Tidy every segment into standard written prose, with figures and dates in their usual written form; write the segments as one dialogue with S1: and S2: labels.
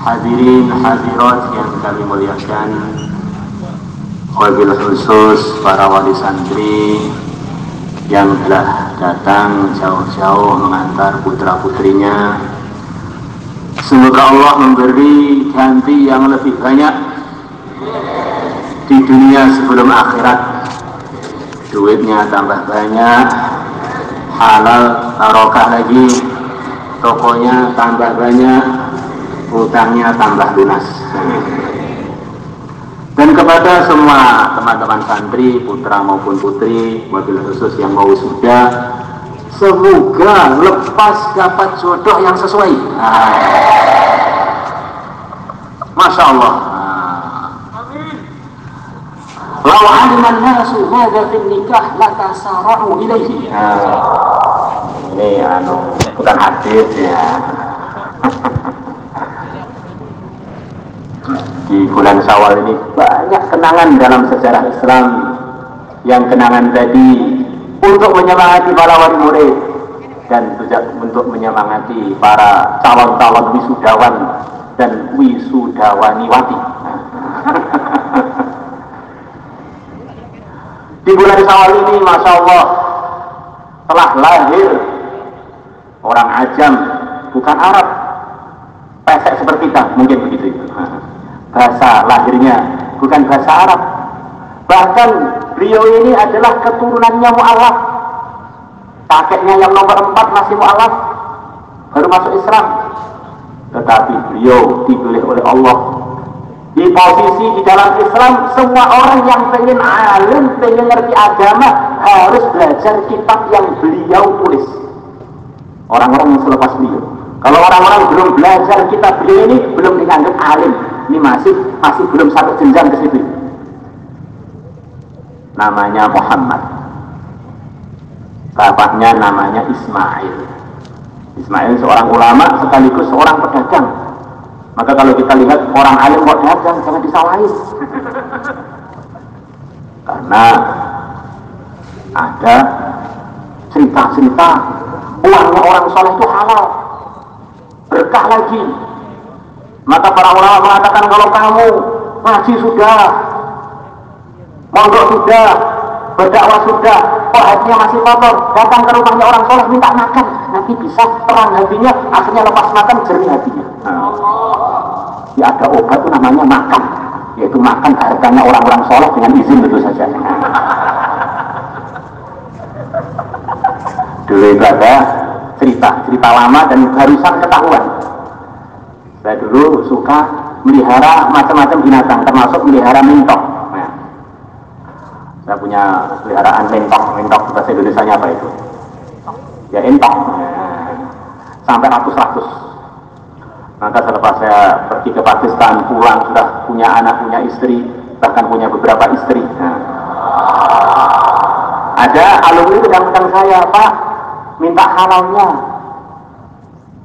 S1: Hadirin hadirat yang kami muliakan, wabil khusus para wali santri yang telah datang jauh-jauh mengantar putra-putrinya. Semoga Allah memberi ganti yang lebih banyak di dunia sebelum akhirat. Duitnya tambah banyak, halal barokah lagi, tokonya tambah banyak, utangnya tambah lunas. Dan kepada semua teman-teman santri, putra maupun putri, wabil khusus yang mau wisuda, semoga lepas dapat jodoh yang sesuai. Masya Allah. Lau aliman nasu madza fin nikah latasara'u ilaihi. Ini bukan hadis ya. Di bulan Syawal ini banyak kenangan dalam sejarah Islam. Yang kenangan tadi untuk menyemangati para wali murid dan juga untuk menyemangati para calon-calon wisudawan dan wisudawaniwati. Di bulan Syawal ini, Masya Allah, telah lahir orang ajam, bukan Arab, pesek seperti kita, mungkin begitu itu. Bahasa lahirnya bukan bahasa Arab. Bahkan beliau ini adalah keturunannya mu'alaf. Kakeknya yang nomor 4 masih mu'alaf, baru masuk Islam. Tetapi beliau dipilih oleh Allah di posisi di dalam Islam. Semua orang yang pengen alim, pengen ngerti agama harus belajar kitab yang beliau tulis. Orang-orang yang selepas beliau. Kalau orang-orang belum belajar kitab beliau ini, belum dianggap alim. Ini masih belum sampai jenjang ke situ. Namanya Muhammad, bapaknya namanya Ismail. Ismail seorang ulama sekaligus seorang pedagang. Maka kalau kita lihat orang alim kok dagang, jangan disalahin. Karena ada cerita-cerita uangnya orang soleh itu halal, berkah lagi. Maka para ulama mengatakan, kalau kamu ngaji sudah, mondok sudah, berdakwah sudah, kok hatinya masih kotor, datang ke rumahnya orang soleh minta makan, nanti bisa terang hatinya, akhirnya lepas makan jernih hatinya. Ya ada obat itu namanya makan, yaitu makan hartanya orang-orang soleh dengan izin tentu saja. Dulu itu ada cerita lama dan barusan ketahuan. Saya dulu suka melihara macam-macam binatang, termasuk melihara mentok. Nah, saya punya peliharaan mentok bahasa Indonesianya apa itu? Ya entok. Sampai ratus-ratus. Maka selepas saya pergi ke Pakistan, pulang sudah punya anak, punya istri, bahkan punya beberapa istri. Nah, ada alumni itu yang datang saya, Pak, minta halalnya.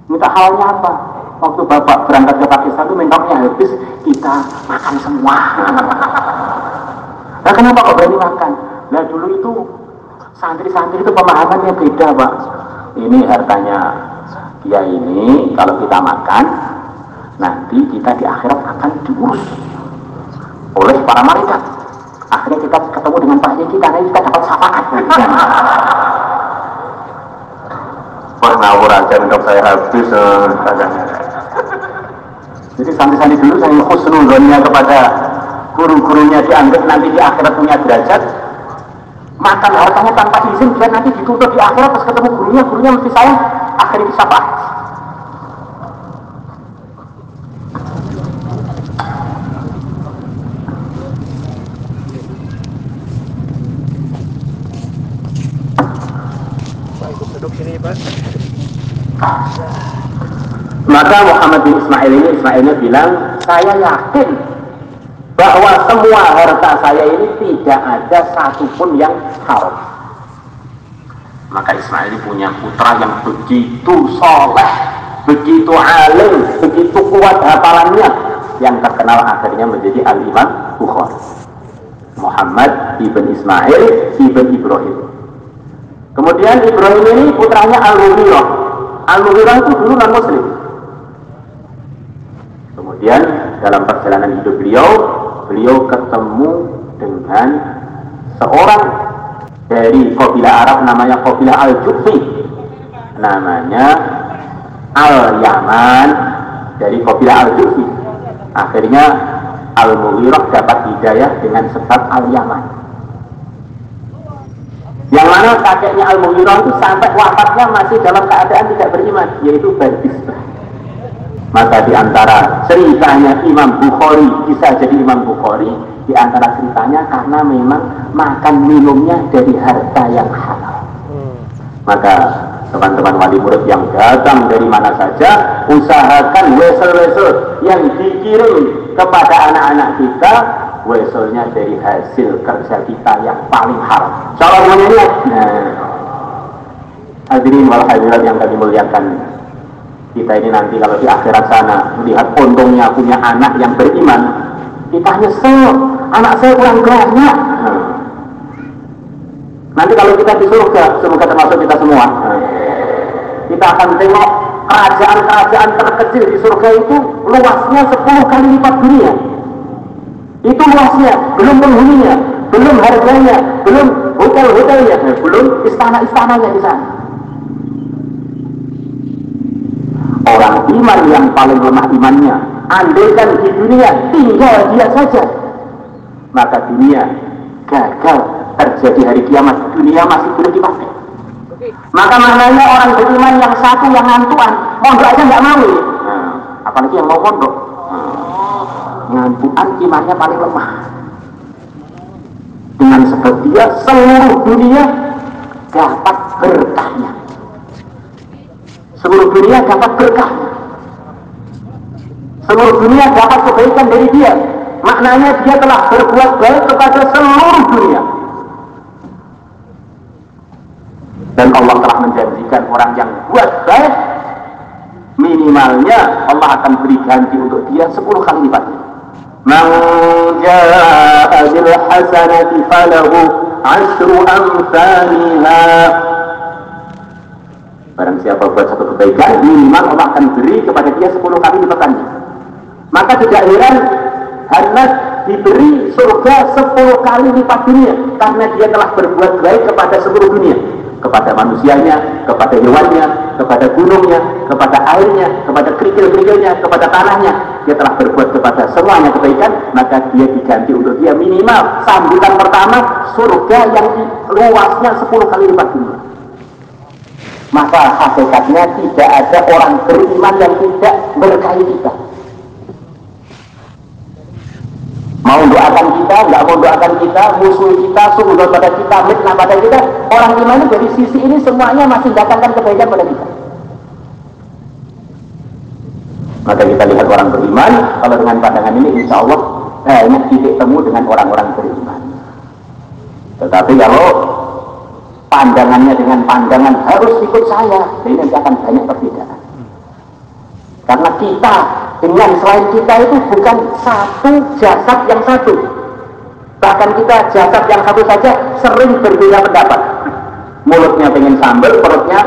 S1: Minta halalnya apa? Waktu bapak berangkat ke Pakistan itu mentoknya habis, kita makan semua. Nah, kenapa kok berani makan? Nah, dulu itu santri-santri itu pemahamannya beda, Pak. Ini hartanya dia ini, kalau kita makan, nanti kita di akhirat akan diurus oleh para malaikat. Akhirnya kita ketemu dengan Pak Haji kita, nanti kita dapat syafaat. Wah, ngawur aja mentok saya habis. Jadi santri-santri dulu saya husnuzonnya kepada guru-gurunya, dianggap nanti di akhirat punya derajat. Makan hartanya tanpa izin, biar nanti dituntut di akhirat, pas ketemu gurunya mesti saya akhirnya disapa.
S2: Duduk sini, Pak.
S1: Maka Muhammad bin Ismailnya bilang, saya yakin bahwa semua harta saya ini tidak ada satupun yang haram. Maka Ismail ini punya putra yang begitu soleh, begitu alim, begitu kuat hafalannya, yang terkenal akhirnya menjadi Al-Imam Bukhari. Muhammad ibn Ismail ibn Ibrahim. Kemudian Ibrahim ini putranya Al-Mughirah. Al-Mughirah itu dulu non-muslim. Kemudian dalam perjalanan hidup beliau ketemu dengan seorang dari kabilah Arab namanya kabilah Al-Jufi, namanya Al-Yaman, dari kabilah Al-Jufi. Akhirnya Al-Mughirah dapat hidayah dengan sebab Al-Yaman, yang mana kakeknya Al-Mughirah itu sampai wafatnya masih dalam keadaan tidak beriman, yaitu Bardisbah. Maka di antara ceritanya Imam Bukhari bisa jadi Imam Bukhari, di antara ceritanya karena memang makan minumnya dari harta yang halal. Maka teman-teman wali murid yang datang dari mana saja, usahakan wesel-wesel yang dikirim kepada anak-anak kita, weselnya dari hasil kerja kita yang paling halal. Salamnya, hadirin wal hadirat yang kami muliakan, kita ini nanti kalau di akhirat sana melihat untungnya punya anak yang beriman, kita nyesel, anak saya kurang banyak. Nanti kalau kita di surga, semoga termasuk kita semua, kita akan tengok kerajaan-kerajaan terkecil di surga itu luasnya 10 kali lipat dunia. Itu luasnya, belum penghuninya, belum harganya, belum hotel-hotelnya, belum istana-istananya di sana. Orang iman yang paling lemah imannya, andaikan di dunia tinggal dia saja, maka dunia gagal, terjadi hari kiamat, dunia masih boleh dipakai. Maka maknanya orang beriman yang satu yang ngantuan, mondok aja nggak mau. Apalagi yang mau mondok, ngantuan imannya paling lemah. Dengan sebab dia seluruh dunia dapat berkahnya. Seluruh dunia dapat berkahnya. Seluruh dunia dapat kebaikan dari dia. Maknanya dia telah berbuat baik kepada seluruh dunia. Dan Allah telah menjanjikan orang yang buat baik, minimalnya Allah akan beri ganti untuk dia 10 kali lipatnya. Man jaa'a bil hasanati falahu 'asyru amsalha. Barang siapa buat satu kebaikan, minimal Allah akan beri kepada dia 10 kali lipatannya. Maka tidak heran Hanas diberi surga 10 kali lipat dunia, karena dia telah berbuat baik kepada seluruh dunia, kepada manusianya, kepada hewannya, kepada gunungnya, kepada airnya, kepada kerikil-kerikilnya, kepada tanahnya. Dia telah berbuat kepada semuanya kebaikan, maka dia diganti untuk dia minimal sambutan pertama surga yang luasnya 10 kali lipat dunia. Maka hakikatnya tidak ada orang beriman yang tidak berkahi kita. Mau doakan kita, nggak mau doakan kita, musuh kita, suudon pada kita, mitnah pada kita, orang iman dari sisi ini semuanya masih datangkan kebaikan pada kita. Maka kita lihat orang beriman, kalau dengan pandangan ini insya Allah banyak titik temu dengan orang-orang beriman. Tetapi kalau pandangannya dengan pandangan harus ikut saya, ini akan banyak perbedaan. Karena kita dengan selain kita itu bukan satu jasad yang satu. Bahkan kita jasad yang satu saja sering berbeda pendapat. Mulutnya pengen sambal, perutnya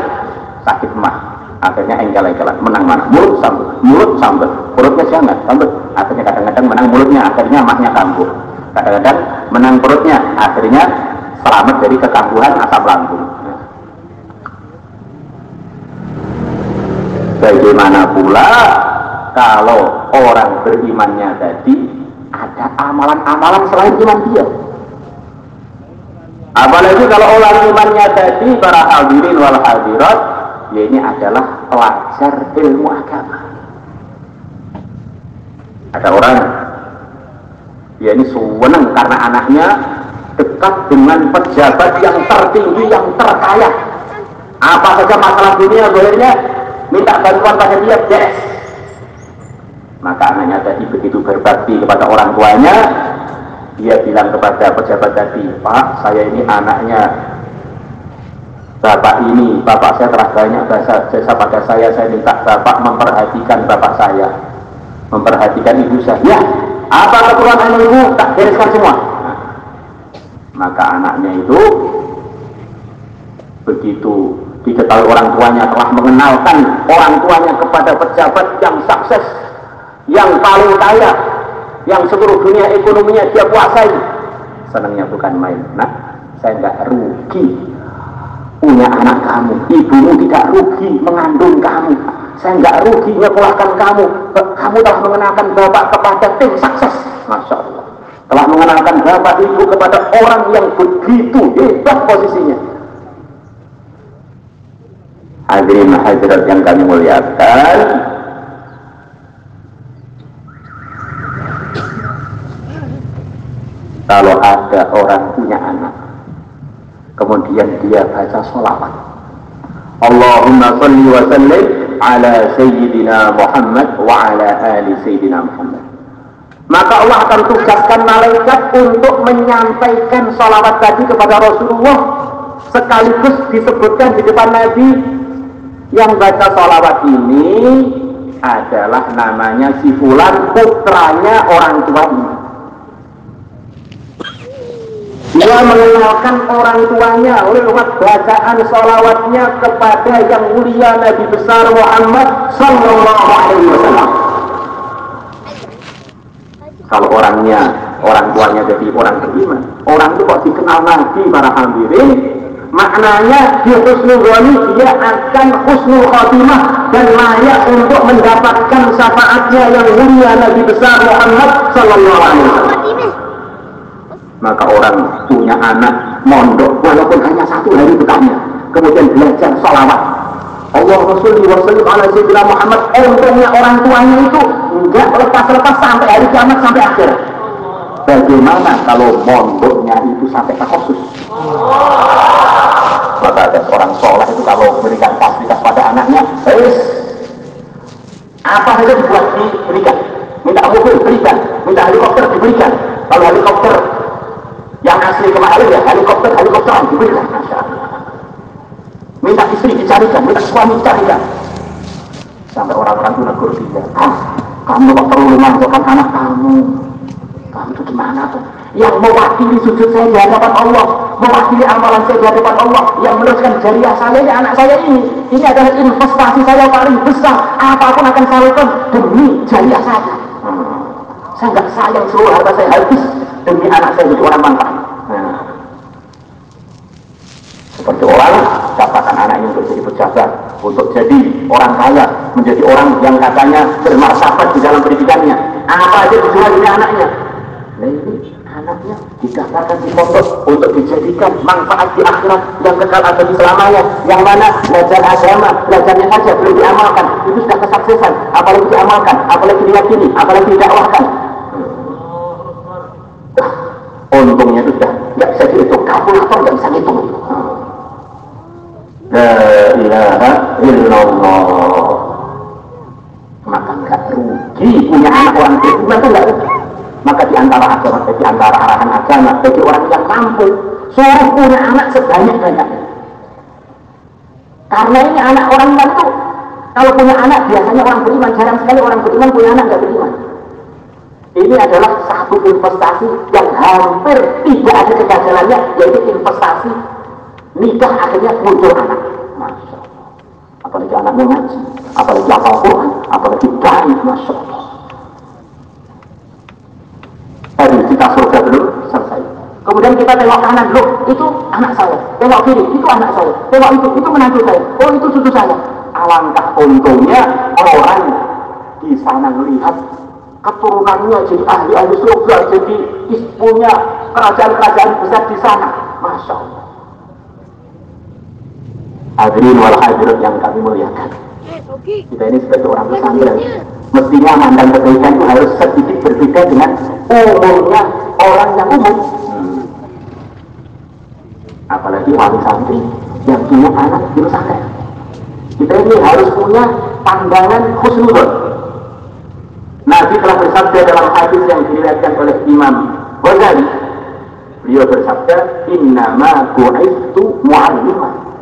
S1: sakit mah. Akhirnya engkel-engkelan, menang mana? Mulut sambal, perutnya jangan sambal. Akhirnya kadang-kadang menang mulutnya, akhirnya mahnya kambuh. Kadang-kadang menang perutnya, akhirnya selamat dari kekambuhan asam lambung. Bagaimana pula kalau orang berimannya tadi ada amalan-amalan selain iman dia? Apalagi kalau orang imannya tadi, para hadirin wal hadirat, ya ini adalah pelajar ilmu agama. Ada orang, ya ini senang karena anaknya dekat dengan pejabat yang tertinggi, yang terkaya. Apa saja masalah dunia, bolehnya minta bantuan pada dia, yes. Maka anaknya tadi begitu berbakti kepada orang tuanya, dia bilang kepada pejabat tadi, Pak, saya ini anaknya bapak ini, bapak saya telah banyak jasa pada saya minta bapak memperhatikan bapak saya, memperhatikan ibu saya. Ya, apa kekurangan ibu, tak bereskan semua. Nah, maka anaknya itu begitu diketahui orang tuanya telah mengenalkan orang tuanya kepada pejabat yang sukses, yang paling kaya, yang seluruh dunia ekonominya dia kuasai. Senangnya bukan main. Nah, saya nggak rugi punya anak kamu, ibumu tidak rugi mengandung kamu, saya nggak rugi nyekolahkan kamu. Kamu telah mengenalkan bapak kepada tim sukses, masya Allah, telah mengenalkan bapak ibu kepada orang yang begitu hebat posisinya. Hadirin hadirat yang kami muliakan, kalau ada orang punya anak kemudian dia baca sholawat, Allahumma salli wa sallim ala Sayyidina Muhammad wa ala ali Sayyidina Muhammad, maka Allah akan tugaskan malaikat untuk menyampaikan sholawat tadi kepada Rasulullah, sekaligus disebutkan di depan Nabi, yang baca sholawat ini adalah namanya si fulan, putranya orang tuanya. Dia mengenalkan orang tuanya lewat bacaan sholawatnya kepada yang mulia Nabi besar Muhammad Sallallahu Alaihi Wasallam. Kalau orang tuanya jadi orang beriman, orang itu kok dikenal Nabi para hadirin, maknanya dia husnul ghani, dia akan husnul khotimah dan layak untuk mendapatkan syafaatnya yang mulia Nabi besar Muhammad Sallallahu Alaihi Wasallam. Maka orang punya anak mondok walaupun hanya 1 hari bertanya, kemudian belajar sholawat Allahumma sholli wa sallim ala Sayyidina Muhammad, untungnya orang tuanya itu enggak lepas-lepas sampai hari kiamat, sampai akhir. Bagaimana kalau mondoknya itu sampai ke khusus? Maka ada seorang soleh itu kalau memberikan fasilitas pada anaknya, apa saja dibuat diberikan, minta mobil diberikan, minta helikopter diberikan. Kalau helikopter yang asli kemarin ya helikopteran diberikan, masya Allah. Minta istri dicarikan, minta suami dicarikan, sampai orang-orang itu negur dia, kamu kok perlu memasukkan anak kamu itu gimana tuh? Yang mewakili sujud saya di hadapan Allah, mewakili amalan saya di hadapan Allah, yang meneruskan jariah saya ini anak saya ini adalah investasi saya paling besar, apapun akan saya lakukan demi jariah saya. Saya nggak sayang seluruh harta saya habis demi anak saya jadi orang manfaat. Seperti orang katakan anaknya untuk jadi pejabat, untuk jadi orang kaya, menjadi orang yang katanya bermartabat di dalam pendidikannya, apa aja dijual ini anaknya. Nah ini anaknya didaftarkan di pondok untuk dijadikan manfaat di akhirat yang kekal abadi selamanya, yang mana belajar agama, belajarnya saja belum diamalkan, itu sudah kesuksesan, apalagi diamalkan, apalagi diyakini, apalagi didakwahkan. Untungnya itu sudah nggak bisa dihitung, kalkulator nggak bisa dihitung. La ilaha illallah. Maka nggak rugi punya anak orang beriman, itu nggak rugi. Maka di antara agama, di antara arahan agama bagi orang yang mampu, suruh punya anak sebanyak-banyaknya. Karena ini anak orang beriman itu, kalau punya anak biasanya orang beriman, jarang sekali orang beriman punya anak nggak beriman. Ini adalah satu investasi yang hampir tidak ada kegagalannya, yaitu investasi nikah akhirnya muncul anak. Masya Allah. Apalagi anaknya ngaji, apalagi hafal Quran, apalagi dai, masya Allah. Tadi kita surga belum selesai. Kemudian kita tengok kanan, loh itu anak saya. Tengok kiri, itu anak saya. Tengok itu menantu saya. Oh itu cucu saya. Alangkah untungnya orang di sana melihat keturunannya jadi ahli surga, jadi punya kerajaan-kerajaan besar di sana. Masya Allah. Hadirin wal hadirat yang kami muliakan, kita ini sebagai orang pesantren mestinya mandang kebaikan itu harus sedikit berbeda dengan umumnya orang yang umum. Apalagi wali santri yang punya anak di pesantren, kita ini harus punya pandangan husnudzon. Nabi telah bersabda dalam hadis yang diriwayatkan oleh Imam Ghazali, beliau bersabda, innama bu'itsu mu'alliman.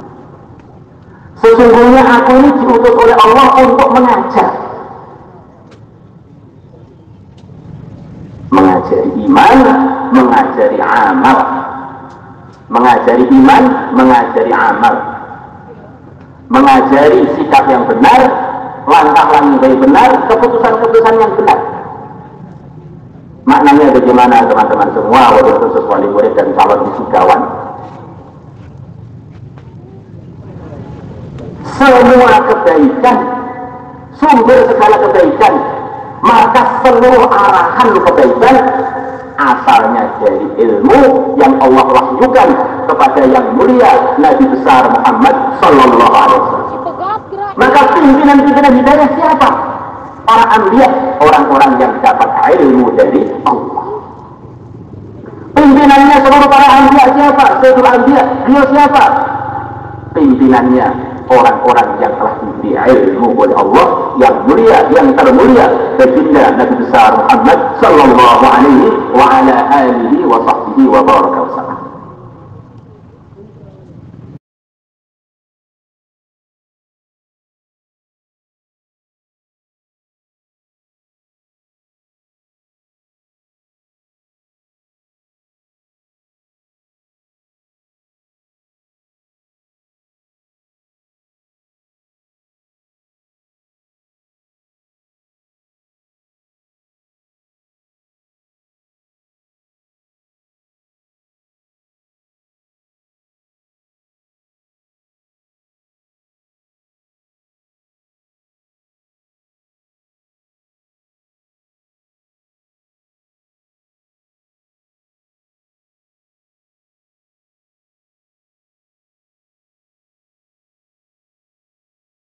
S1: Sesungguhnya aku ini diutus oleh Allah untuk mengajar. Mengajari iman, mengajari amal. Mengajari iman, mengajari amal. Mengajari sikap yang benar, langkah-langkah yang benar, keputusan-keputusan yang benar. Maknanya bagaimana teman-teman semua, wabil khusus wali murid dan calon wisudawan. Semua kebaikan, sumber segala kebaikan, maka seluruh arahan kebaikan asalnya dari ilmu yang Allah wahyukan kepada yang mulia Nabi besar Muhammad Sallallahu Alaihi Wasallam. Maka pimpinan-pimpinan hidayah siapa? Para anbiya, orang-orang yang dapat ilmu dari Allah. Pimpinannya seluruh para anbiya siapa? Seluruh anbiya, beliau siapa? Pimpinannya orang-orang yang telah diberi ilmu oleh Allah yang mulia, yang termulia, baginda Nabi besar Muhammad Sallallahu Alaihi wa ala alihi wa sahbihi wa baraka wasallam.